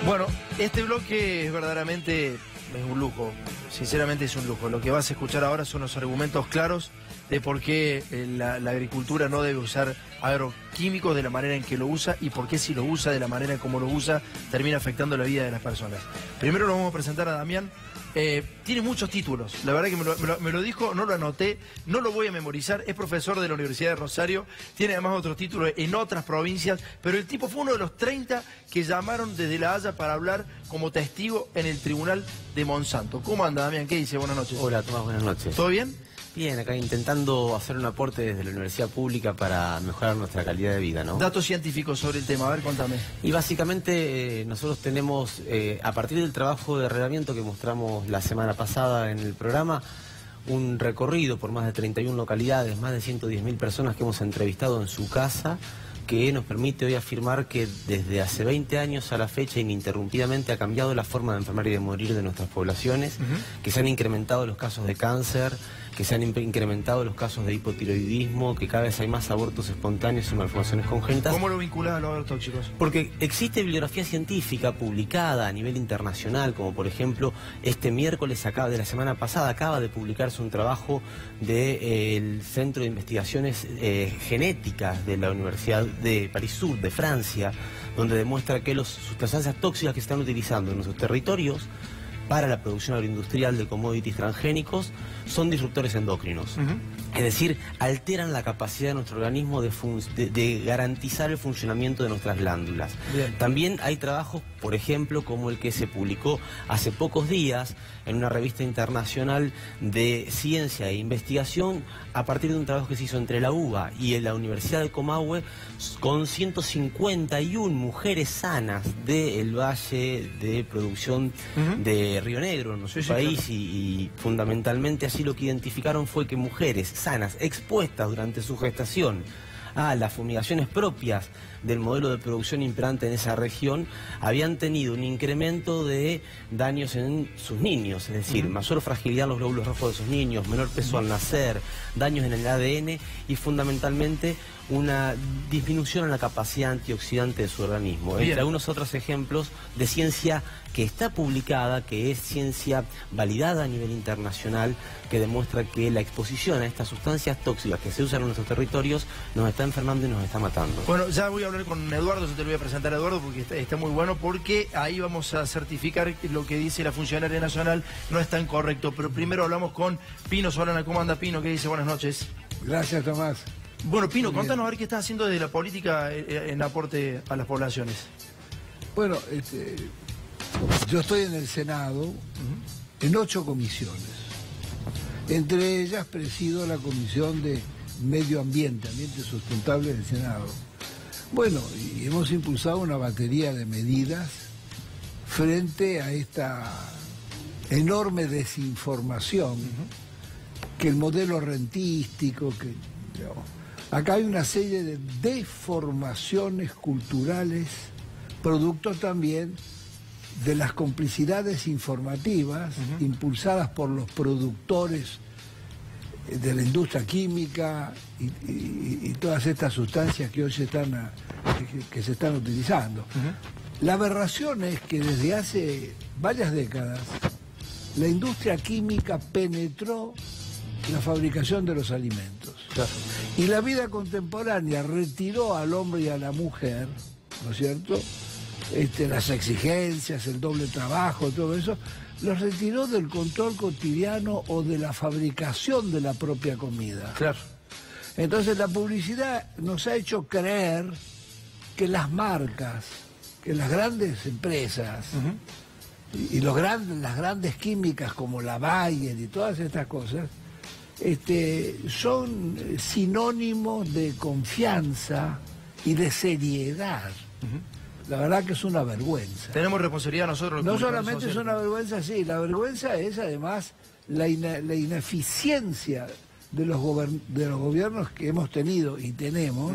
Bueno, este bloque es verdaderamente un lujo, sinceramente es un lujo. Lo que vas a escuchar ahora son los argumentos claros de por qué la agricultura no debe usar agroquímicos de la manera en que lo usa y por qué si lo usa de la manera en como lo usa termina afectando la vida de las personas. Primero lo vamos a presentar a Damián. Tiene muchos títulos, la verdad que me lo dijo, no lo anoté, no lo voy a memorizar, es profesor de la Universidad de Rosario, tiene además otros títulos en otras provincias, pero el tipo fue uno de los 30 que llamaron desde La Haya para hablar como testigo en el tribunal de Monsanto. ¿Cómo anda, Damián? ¿Qué dice? Buenas noches. Hola, Tomás, buenas noches. ¿Todo bien? Bien, acá intentando hacer un aporte desde la universidad pública para mejorar nuestra calidad de vida, ¿no? Datos científicos sobre el tema, a ver, contame. Y básicamente nosotros tenemos, a partir del trabajo de arreglamiento que mostramos la semana pasada en el programa, un recorrido por más de 31 localidades, más de 110.000 personas que hemos entrevistado en su casa, que nos permite hoy afirmar que desde hace 20 años a la fecha ininterrumpidamente ha cambiado la forma de enfermar y de morir de nuestras poblaciones, que se han incrementado los casos de cáncer, que se han incrementado los casos de hipotiroidismo, que cada vez hay más abortos espontáneos y malformaciones congénitas. ¿Cómo lo vinculás a los agrotóxicos? Porque existe bibliografía científica publicada a nivel internacional, como por ejemplo este miércoles de la semana pasada acaba de publicarse un trabajo del Centro de Investigaciones Genéticas de la Universidad de París Sur, de Francia, donde demuestra que las sustancias tóxicas que se están utilizando en nuestros territorios para la producción agroindustrial de commodities transgénicos son disruptores endocrinos. Es decir, alteran la capacidad de nuestro organismo de garantizar el funcionamiento de nuestras glándulas. Bien. También hay trabajos, por ejemplo, como el que se publicó hace pocos días en una revista internacional de ciencia e investigación a partir de un trabajo que se hizo entre la UBA y la Universidad de Comahue con 151 mujeres sanas del valle de producción de Río Negro, en nuestro país, claro. y fundamentalmente así lo que identificaron fue que mujeres sanas expuestas durante su gestación a las fumigaciones propias del modelo de producción imperante en esa región habían tenido un incremento de daños en sus niños, es decir, mayor fragilidad en los glóbulos rojos de sus niños, menor peso al nacer, daños en el ADN y fundamentalmente una disminución en la capacidad antioxidante de su organismo. Bien. Entre algunos otros ejemplos de ciencia que está publicada, que es ciencia validada a nivel internacional, que demuestra que la exposición a estas sustancias tóxicas que se usan en nuestros territorios nos está enfermando y nos está matando. Bueno, ya voy a hablar con Eduardo, yo te lo voy a presentar a Eduardo porque está muy bueno, porque ahí vamos a certificar que lo que dice la funcionaria nacional no es tan correcto. Pero primero hablamos con Pino Solana. ¿Cómo anda, Pino? ¿Qué dice? Buenas noches. Gracias, Tomás. Bueno, Pino, contanos a ver qué estás haciendo desde la política en aporte a las poblaciones. Bueno, yo estoy en el Senado en 8 comisiones. Entre ellas presido la Comisión de Medio Ambiente, Ambiente Sustentable del Senado. Bueno, y hemos impulsado una batería de medidas frente a esta enorme desinformación que el modelo rentístico, que acá hay una serie de deformaciones culturales, producto también de las complicidades informativas impulsadas por los productores de la industria química y todas estas sustancias que hoy se están utilizando. La aberración es que desde hace varias décadas la industria química penetró la fabricación de los alimentos. Claro. Y la vida contemporánea retiró al hombre y a la mujer, ¿no es cierto?, las exigencias, el doble trabajo, todo eso, los retiró del control cotidiano o de la fabricación de la propia comida. Claro. Entonces la publicidad nos ha hecho creer que las marcas, que las grandes empresas y las grandes químicas como la Bayer y todas estas cosas son sinónimos de confianza y de seriedad. La verdad que es una vergüenza. Tenemos responsabilidad nosotros. No solamente es una vergüenza, sí, la vergüenza es además la ineficiencia de los gobiernos que hemos tenido y tenemos,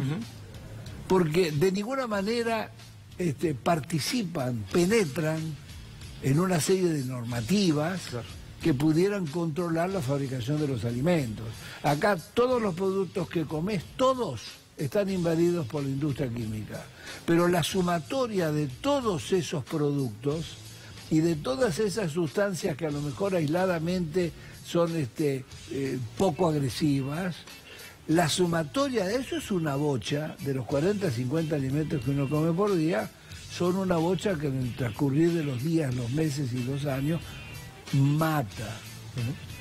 porque de ninguna manera penetran en una serie de normativas que pudieran controlar la fabricación de los alimentos. Acá todos los productos que comes, todos están invadidos por la industria química. Pero la sumatoria de todos esos productos y de todas esas sustancias que a lo mejor aisladamente son poco agresivas, la sumatoria de eso es una bocha, de los 40 50 alimentos que uno come por día, son una bocha que en el transcurrir de los días, los meses y los años mata.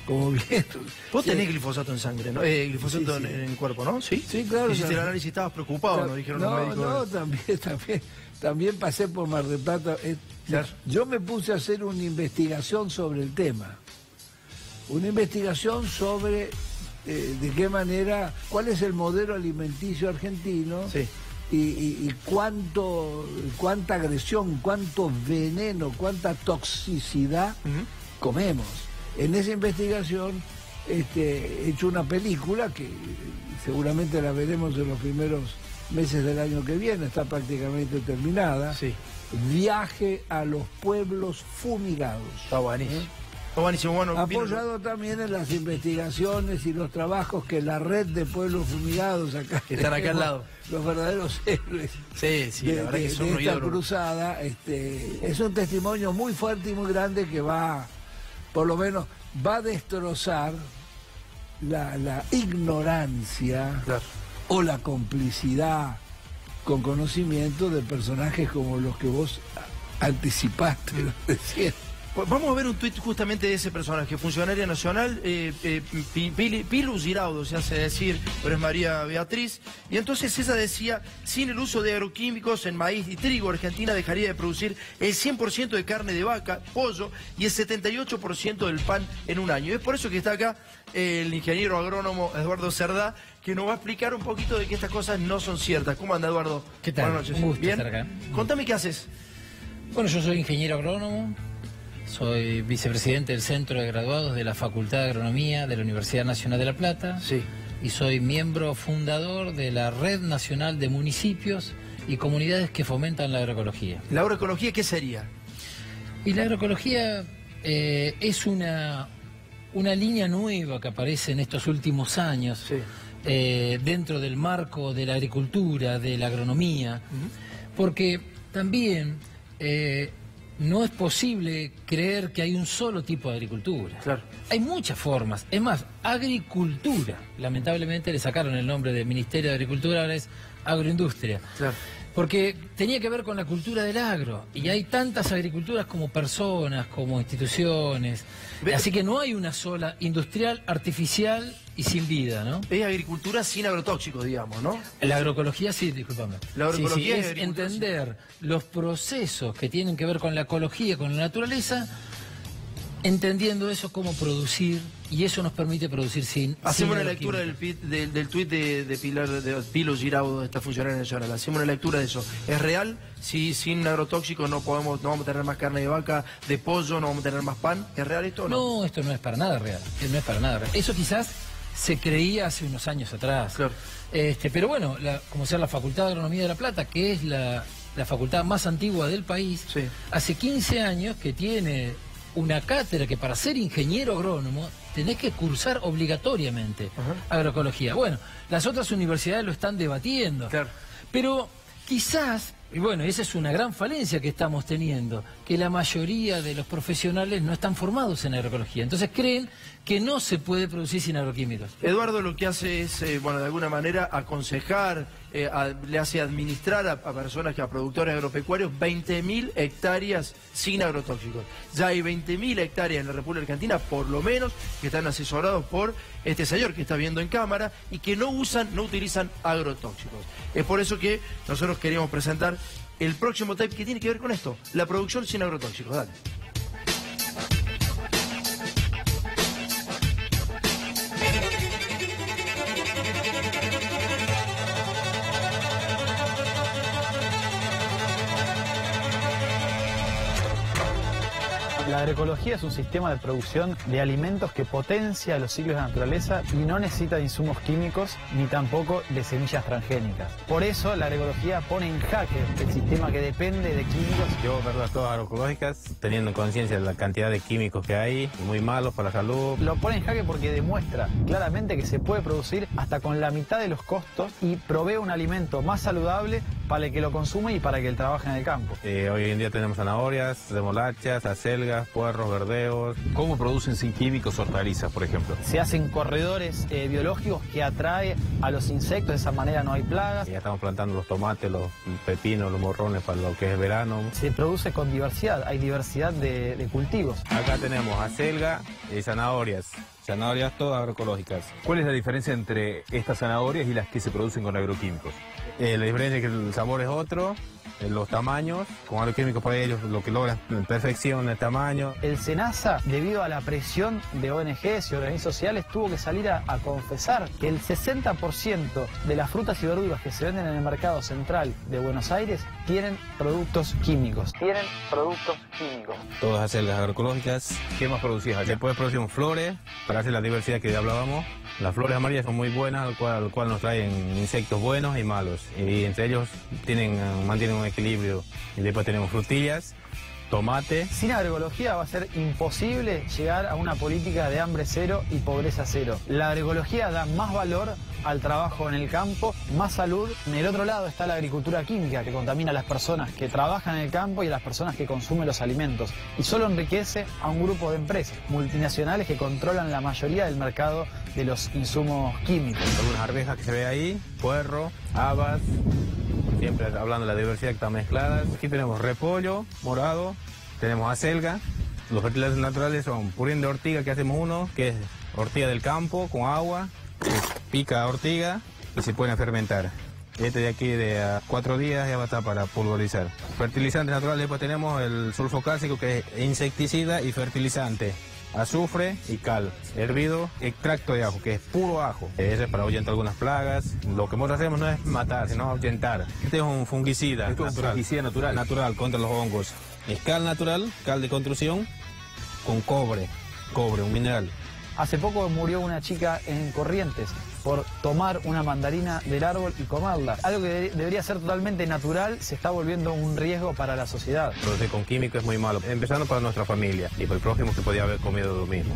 Como bien. Vos tenés glifosato en sangre, ¿no? Glifosato sí. en el cuerpo, ¿no? Sí. Sí, claro. Hiciste el análisis, estabas preocupado, claro, ¿no? Dijeron los médicos. No, también pasé por Mar del Plata. Claro. Yo me puse a hacer una investigación sobre el tema. Una investigación sobre de qué manera, cuál es el modelo alimenticio argentino. Sí. Y cuánta agresión, cuánto veneno, cuánta toxicidad comemos. En esa investigación he hecho una película que seguramente la veremos en los primeros meses del año que viene, está prácticamente terminada. Sí. Viaje a los pueblos fumigados. Está buenísimo. Está buenísimo. Bueno, apoyado también en las investigaciones y los trabajos que la red de pueblos fumigados acá que están acá al lado, los verdaderos héroes la verdad que son de esta cruzada, es un testimonio muy fuerte y muy grande que va, por lo menos, va a destrozar la ignorancia, claro, o la complicidad con conocimiento de personajes como los que vos anticipaste recién. Vamos a ver un tuit justamente de ese personaje, funcionaria nacional, Pilu Giraudo se hace decir, pero es María Beatriz, y entonces ella decía, sin el uso de agroquímicos en maíz y trigo, Argentina dejaría de producir el 100% de carne de vaca, pollo y el 78% del pan en un año. Es por eso que está acá el ingeniero agrónomo Eduardo Cerdá, que nos va a explicar un poquito de que estas cosas no son ciertas. ¿Cómo anda, Eduardo? ¿Qué tal? Buenas noches. Un gusto ¿Bien? estar acá. Contame qué haces. Bueno, yo soy ingeniero agrónomo, soy vicepresidente del Centro de Graduados de la Facultad de Agronomía de la Universidad Nacional de La Plata. Sí. Y soy miembro fundador de la Red Nacional de Municipios y Comunidades que fomentan la agroecología. ¿La agroecología qué sería? Y la agroecología es una línea nueva que aparece en estos últimos años, sí, dentro del marco de la agricultura, de la agronomía, porque también no es posible creer que hay un solo tipo de agricultura. Claro. Hay muchas formas. Es más, agricultura. Lamentablemente le sacaron el nombre de Ministerio de Agricultura, ahora es agroindustria. Claro. Porque tenía que ver con la cultura del agro. Y hay tantas agriculturas como personas, como instituciones. Así que no hay una sola industrial, artificial y sin vida, ¿no? Es agricultura sin agrotóxicos, digamos, ¿no? La agroecología, sí, discúlpame. La agroecología es entender los procesos que tienen que ver con la ecología, con la naturaleza, entendiendo eso, cómo producir, y eso nos permite producir sin... Hacemos una lectura del tuit de Pilu Giraudo, esta funcionaria nacional. Hacemos una lectura de eso. ¿Es real? Si sin agrotóxicos no vamos a tener más carne de vaca, de pollo, no vamos a tener más pan. ¿Es real esto o no? No, esto no es para nada real. No es para nada real. Eso quizás se creía hace unos años atrás. Claro. Pero bueno, como sea la Facultad de Agronomía de La Plata, que es la facultad más antigua del país, sí, hace 15 años que tiene una cátedra que para ser ingeniero agrónomo tenés que cursar obligatoriamente agroecología. Bueno, las otras universidades lo están debatiendo. Claro. Pero quizás, y bueno, esa es una gran falencia que estamos teniendo, que la mayoría de los profesionales no están formados en agroecología. Entonces creen que no se puede producir sin agroquímicos. Eduardo lo que hace es, de alguna manera aconsejar, le hace administrar a personas, a productores agropecuarios, 20.000 hectáreas sin agrotóxicos. Ya hay 20.000 hectáreas en la República Argentina, por lo menos, que están asesorados por este señor que está viendo en cámara y que no utilizan agrotóxicos. Es por eso que nosotros queríamos presentar el próximo tape que tiene que ver con esto, la producción sin agrotóxicos. Dale. La agroecología es un sistema de producción de alimentos que potencia los ciclos de la naturaleza y no necesita de insumos químicos ni tampoco de semillas transgénicas. Por eso la agroecología pone en jaque el sistema que depende de químicos. Yo verlas todas agroecológicas, teniendo conciencia de la cantidad de químicos que hay, muy malos para la salud. Lo pone en jaque porque demuestra claramente que se puede producir hasta con la mitad de los costos y provee un alimento más saludable para el que lo consume y para el que trabaja en el campo. Hoy en día tenemos zanahorias, remolachas, acelgas, puerros, verdeos. ¿Cómo producen sin químicos hortalizas, por ejemplo? Se hacen corredores biológicos que atraen a los insectos, de esa manera no hay plagas. Ya estamos plantando los tomates, los pepinos, los morrones para lo que es verano. Se produce con diversidad, hay diversidad de cultivos. Acá tenemos acelga y zanahorias. Zanahorias todas agroecológicas. ¿Cuál es la diferencia entre estas zanahorias y las que se producen con agroquímicos? La diferencia es que el sabor es otro, los tamaños, con agroquímicos para ellos lo que logran en perfección el tamaño. El SENASA, debido a la presión de ONGs y organismos sociales, tuvo que salir a confesar que el 60% de las frutas y verduras que se venden en el mercado central de Buenos Aires tienen productos químicos. Todas acelgas agroecológicas. ¿Qué más producís acá? Después producimos flores para hacer la diversidad que ya hablábamos. Las flores amarillas son muy buenas, al cual nos traen insectos buenos y malos. Y entre ellos mantienen un equilibrio. Y después tenemos frutillas, tomate. Sin agroecología va a ser imposible llegar a una política de hambre cero y pobreza cero. La agroecología da más valor al trabajo en el campo, más salud. En el otro lado está la agricultura química, que contamina a las personas que trabajan en el campo y a las personas que consumen los alimentos. Y solo enriquece a un grupo de empresas multinacionales que controlan la mayoría del mercado de los insumos químicos. Algunas arvejas que se ve ahí, puerro, habas, siempre hablando de la diversidad que están mezcladas. Aquí tenemos repollo morado, tenemos acelga. Los fertilizantes naturales son purín de ortiga, que hacemos uno, que es ortiga del campo con agua, que pica ortiga y se pueden fermentar. Este de aquí de 4 días ya va a estar para pulverizar. Fertilizantes naturales, después tenemos el sulfocálcico, que es insecticida y fertilizante. Azufre y cal, hervido, extracto de ajo, que es puro ajo. Ese es para ahuyentar algunas plagas. Lo que nosotros hacemos no es matar, sino ahuyentar. Este es un fungicida. Esto es un fungicida natural. Natural, contra los hongos. Es cal natural, cal de construcción, con cobre, un mineral. Hace poco murió una chica en Corrientes por tomar una mandarina del árbol y comerla. Algo que debería ser totalmente natural se está volviendo un riesgo para la sociedad. Producir con químicos es muy malo, empezando para nuestra familia y para el prójimo que podía haber comido lo mismo.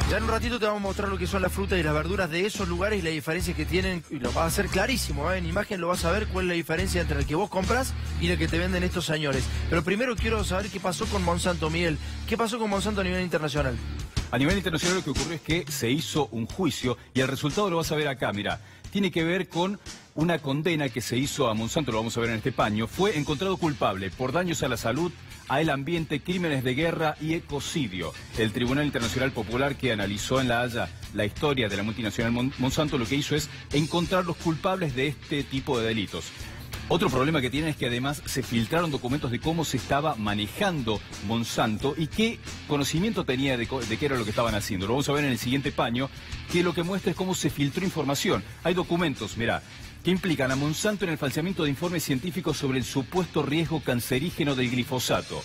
Ya en un ratito te vamos a mostrar lo que son las frutas y las verduras de esos lugares y la diferencia que tienen, y lo vas a hacer clarísimo, en imagen lo vas a ver cuál es la diferencia entre el que vos compras y el que te venden estos señores. Pero primero quiero saber qué pasó con Monsanto, Miguel. ¿Qué pasó con Monsanto a nivel internacional? A nivel internacional lo que ocurrió es que se hizo un juicio y el resultado lo vas a ver acá, mirá. Tiene que ver con una condena que se hizo a Monsanto, lo vamos a ver en este paño. Fue encontrado culpable por daños a la salud, al ambiente, crímenes de guerra y ecocidio. El Tribunal Internacional Popular, que analizó en La Haya la historia de la multinacional Monsanto, lo que hizo es encontrar los culpables de este tipo de delitos. Otro problema que tienen es que además se filtraron documentos de cómo se estaba manejando Monsanto y qué conocimiento tenía de qué era lo que estaban haciendo. Lo vamos a ver en el siguiente paño, que lo que muestra es cómo se filtró información. Hay documentos, mirá, que implican a Monsanto en el falseamiento de informes científicos sobre el supuesto riesgo cancerígeno del glifosato.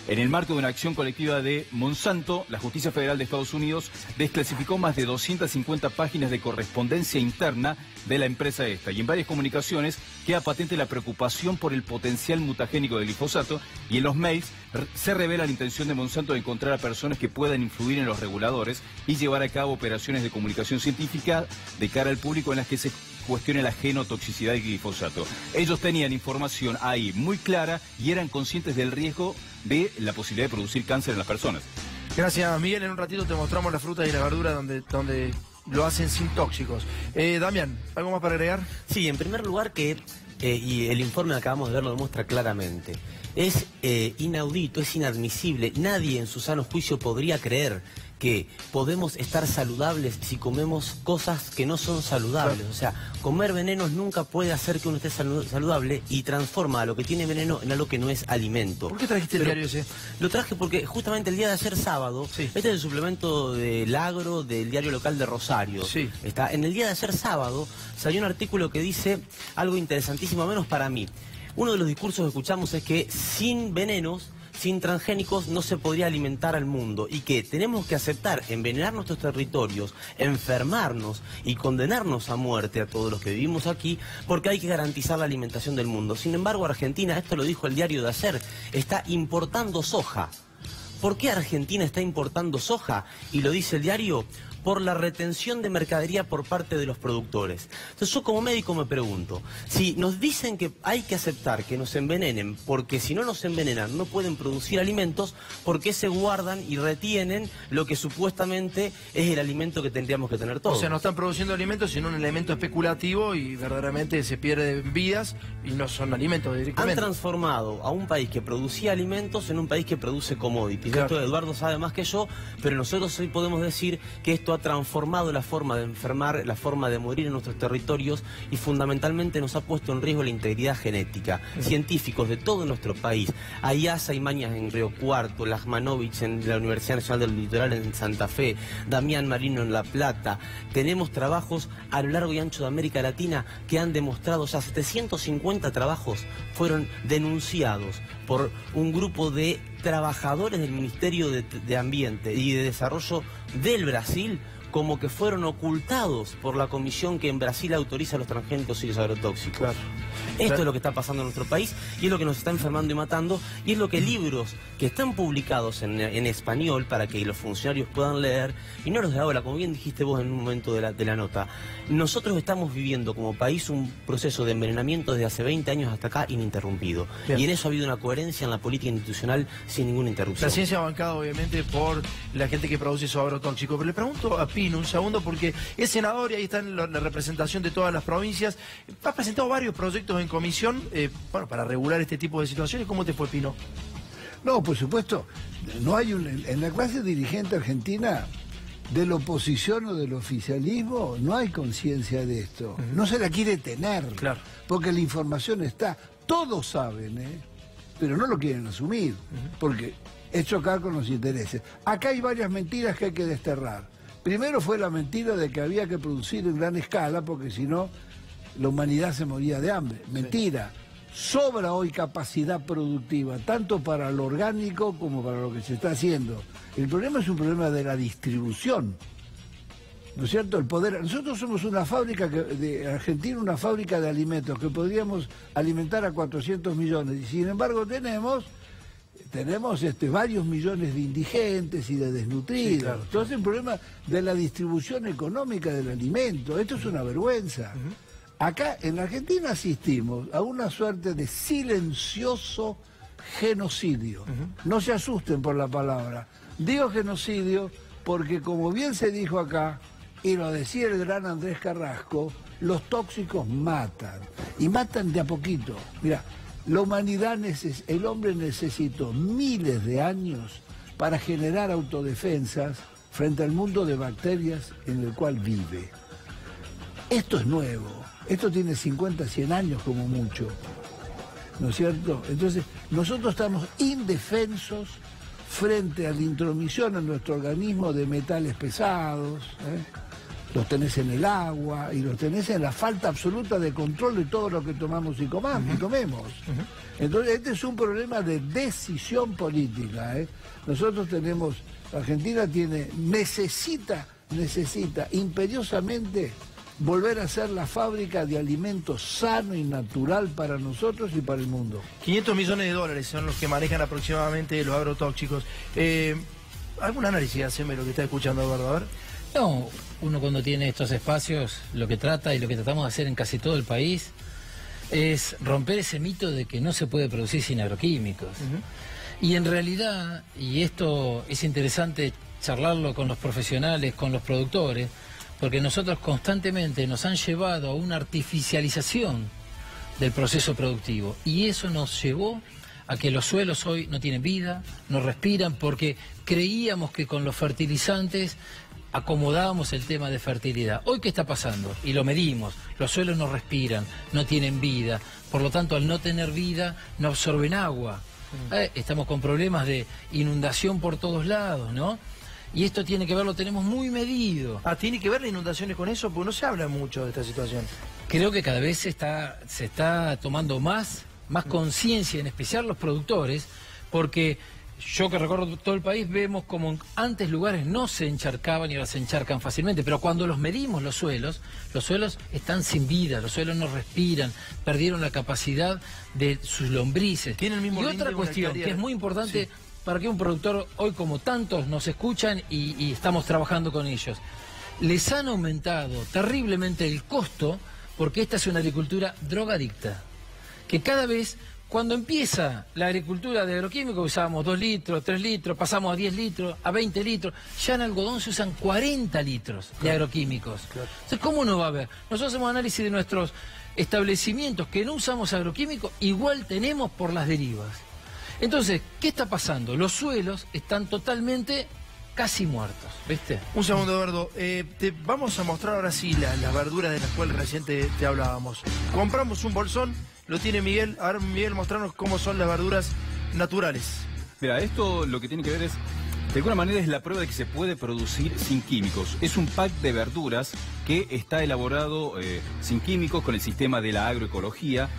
En el marco de una acción colectiva de Monsanto, la Justicia Federal de Estados Unidos desclasificó más de 250 páginas de correspondencia interna de la empresa esta. Y en varias comunicaciones queda patente la preocupación por el potencial mutagénico del glifosato, y en los mails se revela la intención de Monsanto de encontrar a personas que puedan influir en los reguladores y llevar a cabo operaciones de comunicación científica de cara al público en las que se cuestione la genotoxicidad del glifosato. Ellos tenían información ahí muy clara y eran conscientes del riesgo de la posibilidad de producir cáncer en las personas. Gracias, Miguel. En un ratito te mostramos la fruta y la verdura donde lo hacen sin tóxicos. Damián, ¿algo más para agregar? Sí, en primer lugar y el informe que acabamos de ver lo demuestra claramente, es inaudito, es inadmisible. Nadie en su sano juicio podría creer que podemos estar saludables si comemos cosas que no son saludables. Claro. O sea, comer venenos nunca puede hacer que uno esté saludable y transforma a lo que tiene veneno en algo que no es alimento. ¿Por qué trajiste el diario ese? Lo traje porque justamente el día de ayer sábado, Sí. este es el suplemento del agro del diario local de Rosario. Sí. Está, en el día de ayer sábado salió un artículo que dice algo interesantísimo, al menos para mí. Uno de los discursos que escuchamos es que sin venenos, sin transgénicos, no se podría alimentar al mundo y que tenemos que aceptar envenenar nuestros territorios, enfermarnos y condenarnos a muerte a todos los que vivimos aquí porque hay que garantizar la alimentación del mundo. Sin embargo, Argentina, esto lo dijo el diario de ayer, está importando soja. ¿Por qué Argentina está importando soja? Y lo dice el diario, por la retención de mercadería por parte de los productores. Entonces yo como médico me pregunto, si nos dicen que hay que aceptar que nos envenenen, porque si no nos envenenan no pueden producir alimentos, ¿por qué se guardan y retienen lo que supuestamente es el alimento que tendríamos que tener todos? O sea, no están produciendo alimentos, sino un elemento especulativo y verdaderamente se pierden vidas y no son alimentos Han directamente. transformado a un país que producía alimentos en un país que produce commodities. Claro. Esto Eduardo sabe más que yo, pero nosotros hoy podemos decir que esto ha transformado la forma de enfermar, la forma de morir en nuestros territorios y fundamentalmente nos ha puesto en riesgo la integridad genética. Científicos de todo nuestro país, Ayasa y Mañas en Río Cuarto, Lajmanovich en la Universidad Nacional del Litoral en Santa Fe, Damián Marino en La Plata. Tenemos trabajos a lo largo y ancho de América Latina que han demostrado, ya 750 trabajos fueron denunciados por un grupo de trabajadores del Ministerio de Ambiente y de Desarrollo del Brasil como que fueron ocultados por la comisión que en Brasil autoriza los transgénicos y los agrotóxicos. Claro. Esto es lo que está pasando en nuestro país y es lo que nos está enfermando y matando y es lo que libros que están publicados en español para que los funcionarios puedan leer y no los de ahora, como bien dijiste vos en un momento de la nota, nosotros estamos viviendo como país un proceso de envenenamiento desde hace 20 años hasta acá ininterrumpido. Bien. Y en eso ha habido una coherencia en la política institucional sin ninguna interrupción. La ciencia bancada obviamente por la gente que produce esos agrotóxicos. Pero le pregunto a Pino un segundo porque es senador y ahí está en la representación de todas las provincias. Ha presentado varios proyectos en comisión bueno, para regular este tipo de situaciones. ¿Cómo te fue, Pino? No, por supuesto, no hay en la clase dirigente argentina de la oposición o del oficialismo no hay conciencia de esto. No se la quiere tener, Claro. porque la información está. Todos saben, pero no lo quieren asumir, porque es chocar con los intereses. Acá hay varias mentiras que hay que desterrar. Primero fue la mentira de que había que producir en gran escala, porque si no, la humanidad se moría de hambre. Mentira. Sobra hoy capacidad productiva, tanto para lo orgánico como para lo que se está haciendo. El problema es un problema de la distribución. ¿No es cierto? El poder. Nosotros somos una fábrica de Argentina, una fábrica de alimentos que podríamos alimentar a 400 millones. Y sin embargo tenemos varios millones de indigentes y de desnutridos. Sí, claro. Entonces el problema de la distribución económica del alimento. Esto es una vergüenza. Acá en Argentina asistimos a una suerte de silencioso genocidio. No se asusten por la palabra. Digo genocidio porque, como bien se dijo acá, y lo decía el gran Andrés Carrasco, los tóxicos matan. Y matan de a poquito. Mira, la humanidad, el hombre necesitó miles de años para generar autodefensas frente al mundo de bacterias en el cual vive. Esto es nuevo. Esto tiene 50, 100 años como mucho. ¿No es cierto? Entonces, nosotros estamos indefensos frente a la intromisión en nuestro organismo de metales pesados. Los tenés en el agua y los tenés en la falta absoluta de control de todo lo que tomamos y comemos. Entonces, este es un problema de decisión política. Nosotros tenemos, Argentina necesita imperiosamente volver a ser la fábrica de alimentos sano y natural para nosotros y para el mundo. 500 millones de dólares son los que manejan aproximadamente los agrotóxicos. ¿Algún análisis? Haceme lo que está escuchando, Eduardo. A ver. No, uno cuando tiene estos espacios, lo que trata y lo que tratamos de hacer en casi todo el país es romper ese mito de que no se puede producir sin agroquímicos. Y en realidad, y esto es interesante charlarlo con los profesionales, con los productores, porque nosotros constantemente nos han llevado a una artificialización del proceso productivo y eso nos llevó a que los suelos hoy no tienen vida, no respiran, porque creíamos que con los fertilizantes acomodábamos el tema de fertilidad. Hoy, ¿qué está pasando? Y lo medimos, los suelos no respiran, no tienen vida, por lo tanto, al no tener vida, no absorben agua. Estamos con problemas de inundación por todos lados, ¿no? Y esto tiene que ver, lo tenemos muy medido. ¿Tiene que ver las inundaciones con eso? Porque no se habla mucho de esta situación. Creo que cada vez se está tomando más conciencia, en especial los productores, porque yo que recorro todo el país, vemos como antes lugares no se encharcaban y ahora se encharcan fácilmente, pero cuando los medimos los suelos están sin vida, los suelos no respiran, perdieron la capacidad de sus lombrices. Tiene el mismo y otra cuestión que es muy importante, sí, para que un productor, hoy como tantos nos escuchan y estamos trabajando con ellos, les han aumentado terriblemente el costo, porque esta es una agricultura drogadicta, que cada vez, cuando empieza la agricultura de agroquímicos, usábamos 2 litros, 3 litros, pasamos a 10 litros, a 20 litros, ya en algodón se usan 40 litros de agroquímicos. Claro. Entonces, ¿cómo no va a haber? Nosotros hacemos análisis de nuestros establecimientos que no usamos agroquímicos, igual tenemos por las derivas. Entonces, ¿qué está pasando? Los suelos están totalmente casi muertos, ¿viste? Un segundo, Eduardo. Te vamos a mostrar ahora sí las verduras de las cuales recién te hablábamos. Compramos un bolsón, lo tiene Miguel. Ahora, Miguel, mostrarnos cómo son las verduras naturales. Mira, esto lo que tiene que ver es, de alguna manera, es la prueba de que se puede producir sin químicos. Es un pack de verduras que está elaborado sin químicos con el sistema de la agroecología.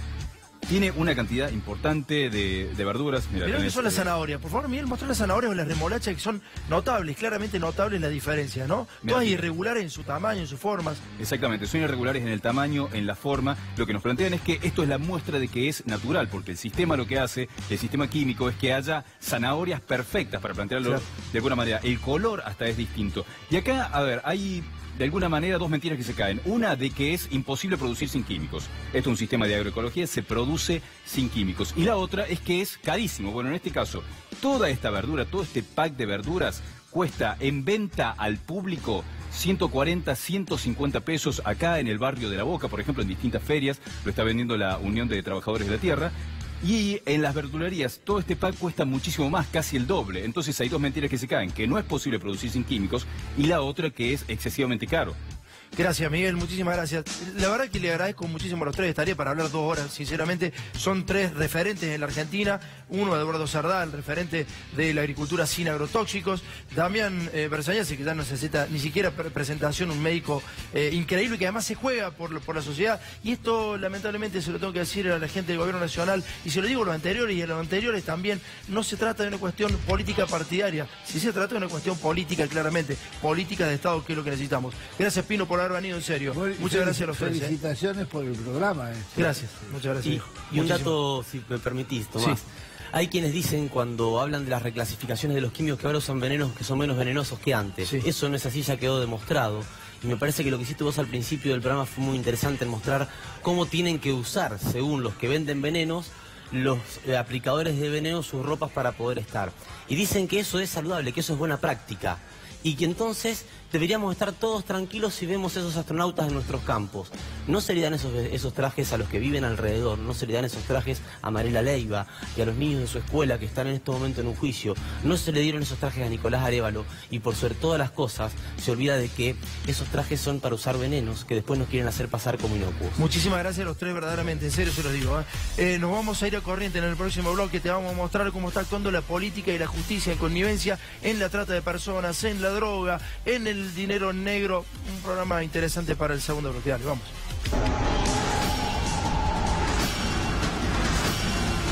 Tiene una cantidad importante de verduras. Mirá que son las zanahorias. Por favor, Miguel, mostrar las zanahorias o las remolachas, que son notables, claramente notables las diferencias, ¿no? Todas irregulares en su tamaño, en sus formas. Exactamente, son irregulares en el tamaño, en la forma. Lo que nos plantean es que esto es la muestra de que es natural, porque el sistema lo que hace, el sistema químico, es que haya zanahorias perfectas, para plantearlo claro, de alguna manera. El color hasta es distinto. Y acá, a ver, hay de alguna manera dos mentiras que se caen. Una, de que es imposible producir sin químicos. Esto es un sistema de agroecología, se produce sin químicos. Y la otra es que es carísimo. Bueno, en este caso, toda esta verdura, todo este pack de verduras cuesta en venta al público 140, 150 pesos acá en el barrio de La Boca, por ejemplo, en distintas ferias. Lo está vendiendo la Unión de Trabajadores de la Tierra. Y en las verdulerías todo este pack cuesta muchísimo más, casi el doble. Entonces hay dos mentiras que se caen, que no es posible producir sin químicos, y la otra que es excesivamente caro. Gracias, Miguel, muchísimas gracias. La verdad que le agradezco muchísimo a los tres, estaría para hablar 2 horas, sinceramente. Son 3 referentes en la Argentina. Uno, Eduardo Sardá, el referente de la agricultura sin agrotóxicos. Damián Berzañasi, que ya no necesita ni siquiera presentación, un médico increíble, que además se juega por la sociedad. Y esto, lamentablemente, se lo tengo que decir a la gente del Gobierno Nacional, y se lo digo a los anteriores y a los anteriores también, no se trata de una cuestión política partidaria, sí se trata de una cuestión política, claramente, política de Estado, que es lo que necesitamos. Gracias, Pino, por haber venido, en serio. Bueno, muchas gracias a los tres. Felicitaciones por el programa. Gracias, muchas gracias. Y un dato, si me permitís, Tomás. Sí. Hay quienes dicen, cuando hablan de las reclasificaciones de los químicos, que ahora usan venenos que son menos venenosos que antes. Sí. Eso no es así, ya quedó demostrado. Y me parece que lo que hiciste vos al principio del programa fue muy interesante, en mostrar cómo tienen que usar, según los que venden venenos, los aplicadores de veneno, sus ropas para poder estar. Y dicen que eso es saludable, que eso es buena práctica. Y que entonces deberíamos estar todos tranquilos si vemos esos astronautas en nuestros campos. No se le dan esos trajes a los que viven alrededor, no se le dan esos trajes a Mariela Leiva y a los niños de su escuela que están en este momento en un juicio. No se le dieron esos trajes a Nicolás Arévalo, y por sobre todas las cosas se olvida de que esos trajes son para usar venenos que después nos quieren hacer pasar como inocuos. Muchísimas gracias a los tres, verdaderamente, en serio se los digo. Nos vamos a ir a corriente en el próximo bloque, te vamos a mostrar cómo está actuando la política y la justicia en connivencia en la trata de personas, en la droga, en el dinero negro. Un programa interesante para el segundo bloque. Dale, vamos.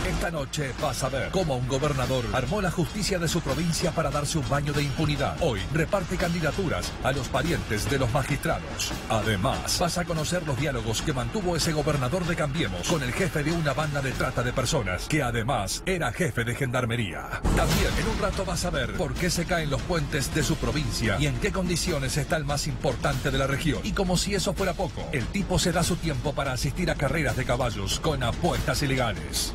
Esta noche vas a ver cómo un gobernador armó la justicia de su provincia para darse un baño de impunidad. Hoy reparte candidaturas a los parientes de los magistrados. Además, vas a conocer los diálogos que mantuvo ese gobernador de Cambiemos con el jefe de una banda de trata de personas, que además era jefe de gendarmería. También en un rato vas a ver por qué se caen los puentes de su provincia y en qué condiciones está el más importante de la región. Y como si eso fuera poco, el tipo se da su tiempo para asistir a carreras de caballos con apuestas ilegales.